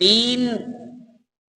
3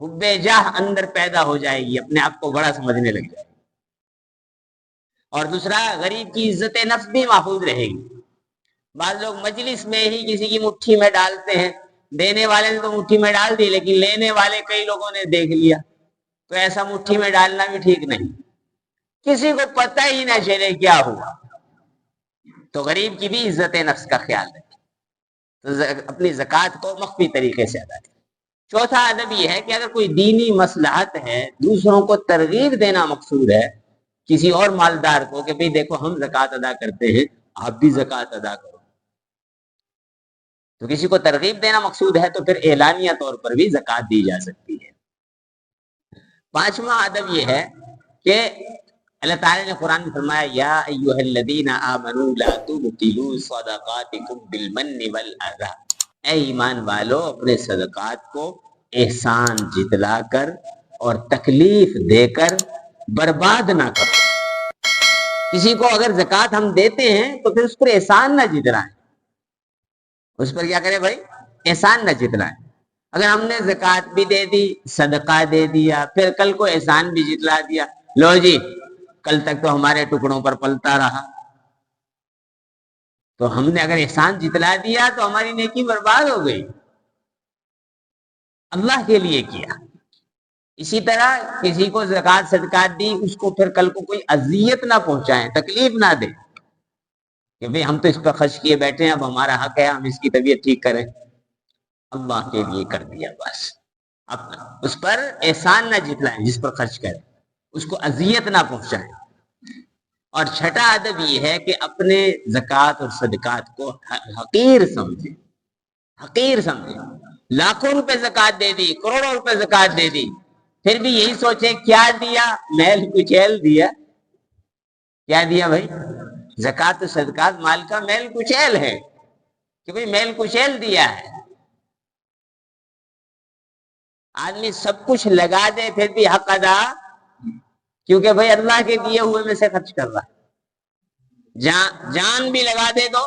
حب جاہ اندر پیدا ہو جائے گی، اپنے آپ کو بڑا سمجھنے لگ جائے گا۔ اور دوسرا، غریب کی عزت نفس بھی محفوظ رہے گی۔ بعض لوگ مجلس میں ہی کسی کی مٹھی میں ڈالتے ہیں، دینے والے نے تو مٹھی میں ڈال دی، لیکن لینے والے کئی لوگوں نے دیکھ لیا، تو ایسا مٹھی میں ڈالنا بھی ٹھیک نہیں، کسی کو پتہ ہی نہ چلے کیا ہوا۔ تو غریب کی بھی عزت نفس کا خیال رکھے، تو اپنی زکوٰۃ کو مخفی طریقے سے ادا کرے۔ چوتھا ادب یہ ہے کہ اگر کوئی دینی مصلحت ہے، دوسروں کو ترغیب دینا مقصود ہے، کسی اور مالدار کو کہ بھئی دیکھو ہم زکوٰۃ ادا کرتے ہیں، آپ بھی زکوٰۃ ادا کرو، تو کسی کو ترغیب دینا مقصود ہے تو پھر اعلانیہ طور پر بھی زکوٰۃ دی جا سکتی ہے۔ پانچواں ادب یہ ہے کہ اللہ تعالیٰ نے قرآن میں فرمایا یا ایھا الذین آمنوا لا تبطلوا صدقاتکم بالمن والاذی، اے ایمان والو اپنے صدقات کو احسان جتلا کر اور تکلیف دے کر برباد نہ کرو۔ کسی کو اگر زکوٰۃ ہم دیتے ہیں تو پھر اس پر احسان نہ جتلائیں، اس پر کیا کرے بھائی؟ احسان نہ جتلائیں۔ اگر ہم نے زکوٰۃ بھی دے دی، صدقہ دے دیا، پھر کل کو احسان بھی جتلا دیا، لو جی کل تک تو ہمارے ٹکڑوں پر پلتا رہا، تو ہم نے اگر احسان جتلا دیا تو ہماری نیکی برباد ہو گئی، اللہ کے لیے کیا۔ اسی طرح کسی کو زکوٰۃ صدقات دی، اس کو پھر کل کو کوئی اذیت نہ پہنچائیں، تکلیف نہ دیں کہ بھئی ہم تو اس پر خرچ کیے بیٹھے ہیں، اب ہمارا حق ہے ہم اس کی طبیعت ٹھیک کریں، اللہ کے لیے کر دیا بس۔ اب اس پر احسان نہ جتلائیں، جس پر خرچ کریں اس کو اذیت نہ پہنچائیں۔ اور چھٹا ادب یہ ہے کہ اپنے زکوٰۃ اور صدقات کو حقیر سمجھیں، حقیر سمجھیں۔ لاکھوں روپے زکوٰۃ دے دی، کروڑوں روپے زکوٰۃ دے دی، پھر بھی یہی سوچیں کیا دیا؟ میل کچیل دیا۔ کیا دیا بھائی؟ زکوٰۃ و صدقات مال کا میل کچیل ہے، کہ بھائی میل کچیل دیا ہے۔ آدمی سب کچھ لگا دے پھر بھی حق ادا، کیونکہ بھائی اللہ کے دیے ہوئے میں سے خرچ کر رہا، جان بھی لگا دے تو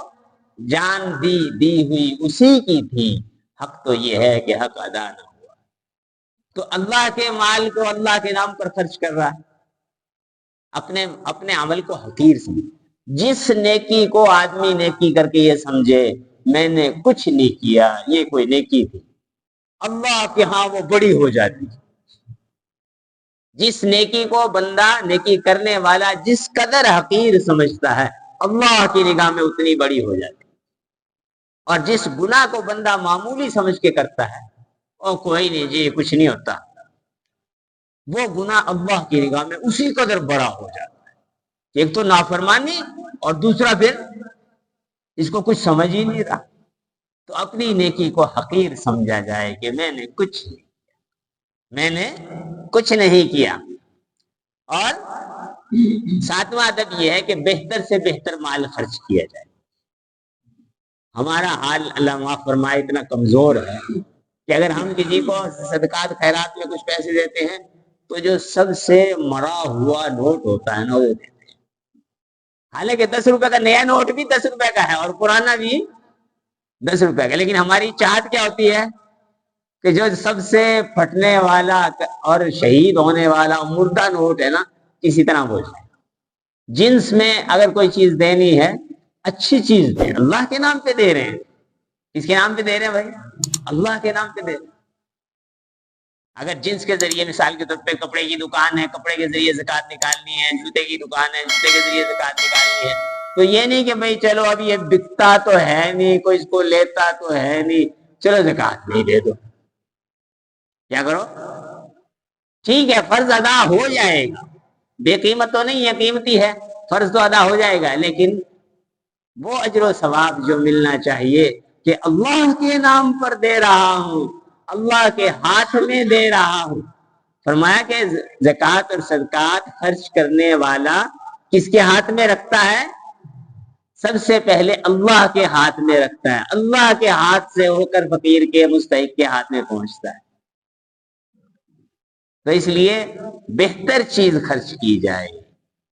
جان دی ہوئی اسی کی تھی، حق تو یہ ہے کہ حق ادا نہ ہوا، تو اللہ کے مال کو اللہ کے نام پر خرچ کر رہا ہے۔ اپنے عمل کو حقیر سمجھے۔ جس نیکی کو آدمی نیکی کر کے یہ سمجھے میں نے کچھ نہیں کیا، یہ کوئی نیکی تھی، اللہ کے ہاں وہ بڑی ہو جاتی۔ جس نیکی کو بندہ، نیکی کرنے والا جس قدر حقیر سمجھتا ہے، اللہ کی نگاہ میں اتنی بڑی ہو جاتی۔ اور جس گناہ کو بندہ معمولی سمجھ کے کرتا ہے، اور کوئی نہیں جی کچھ نہیں ہوتا، وہ گناہ اللہ کی نگاہ میں اسی قدر بڑا ہو جاتا ہے۔ ایک تو نافرمانی، اور دوسرا پھر اس کو کچھ سمجھ ہی نہیں رہا۔ تو اپنی نیکی کو حقیر سمجھا جائے کہ میں نے کچھ نہیں کیا۔ اور ساتواں ادب یہ ہے کہ بہتر سے بہتر مال خرچ کیا جائے۔ ہمارا حال اللہ معاف فرمائے اتنا کمزور ہے کہ اگر ہم کسی کو صدقات خیرات میں کچھ پیسے دیتے ہیں تو جو سب سے مرا ہوا نوٹ ہوتا ہے نا وہ دیتے ہیں، حالانکہ 10 روپے کا نیا نوٹ بھی 10 روپے کا ہے اور پرانا بھی 10 روپے کا، لیکن ہماری چاہت کیا ہوتی ہے کہ جو سب سے پھٹنے والا اور شہید ہونے والا مردہ نوٹ ہے نا کسی طرح وہ جائے۔ جنس میں اگر کوئی چیز دینی ہے اچھی چیز دیں، اللہ کے نام پہ دے رہے ہیں، کس کے نام پہ دے رہے ہیں بھائی؟ اللہ کے نام پہ دے رہے ہیں۔ اگر جنس کے ذریعے مثال کے طور پہ کپڑے کی دکان ہے، کپڑے کے ذریعے زکوٰۃ نکالنی ہے، جوتے کی دکان ہے، جوتے کے ذریعے زکوٰۃ نکالنی ہے، تو یہ نہیں کہ بھائی چلو اب یہ بکتا تو ہے نہیں، کوئی اس کو لیتا تو ہے نہیں، چلو زکوٰۃ نہیں دے دو۔ کیا کرو؟ ٹھیک ہے فرض ادا ہو جائے گا، بے قیمت تو نہیں ہے، قیمتی ہے، فرض تو ادا ہو جائے گا، لیکن وہ اجر و ثواب جو ملنا چاہیے کہ اللہ کے نام پر دے رہا ہوں، اللہ کے ہاتھ میں دے رہا ہوں۔ فرمایا کہ زکوٰۃ اور صدقات خرچ کرنے والا کس کے ہاتھ میں رکھتا ہے؟ سب سے پہلے اللہ کے ہاتھ میں رکھتا ہے، اللہ کے ہاتھ سے ہو کر فقیر کے مستحق کے ہاتھ میں پہنچتا ہے۔ تو اس لیے بہتر چیز خرچ کی جائے،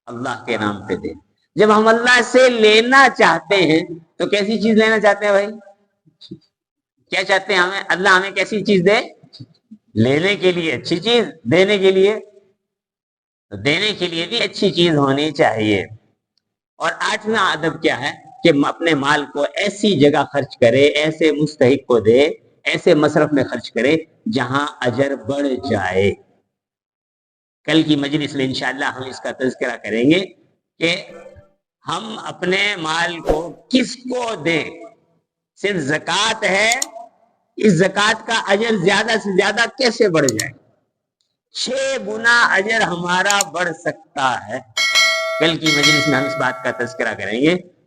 اللہ کے نام پہ دے۔ جب ہم اللہ سے لینا چاہتے ہیں تو کیسی چیز لینا چاہتے ہیں بھائی؟ کیا چاہتے ہیں ہمیں؟ اللہ ہمیں کیسی چیز دے؟ لینے کے لیے اچھی چیز، دینے کے لیے بھی اچھی چیز ہونی چاہیے۔ اور 8واں ادب کیا ہے کہ اپنے مال کو ایسی جگہ خرچ کرے، ایسے مستحق کو دے، ایسے مصرف میں خرچ کرے جہاں اجر بڑھ جائے۔ کل کی مجلس میں انشاءاللہ ہم اس کا تذکرہ کریں گے کہ ہم اپنے مال کو کس کو دیں۔ صرف زکوٰۃ ہے، اس زکوٰۃ کا اجر زیادہ سے زیادہ کیسے بڑھ جائے؟ 6 گنا اجر ہمارا بڑھ سکتا ہے۔ کل کی مجلس میں ہم اس بات کا تذکرہ کریں گے۔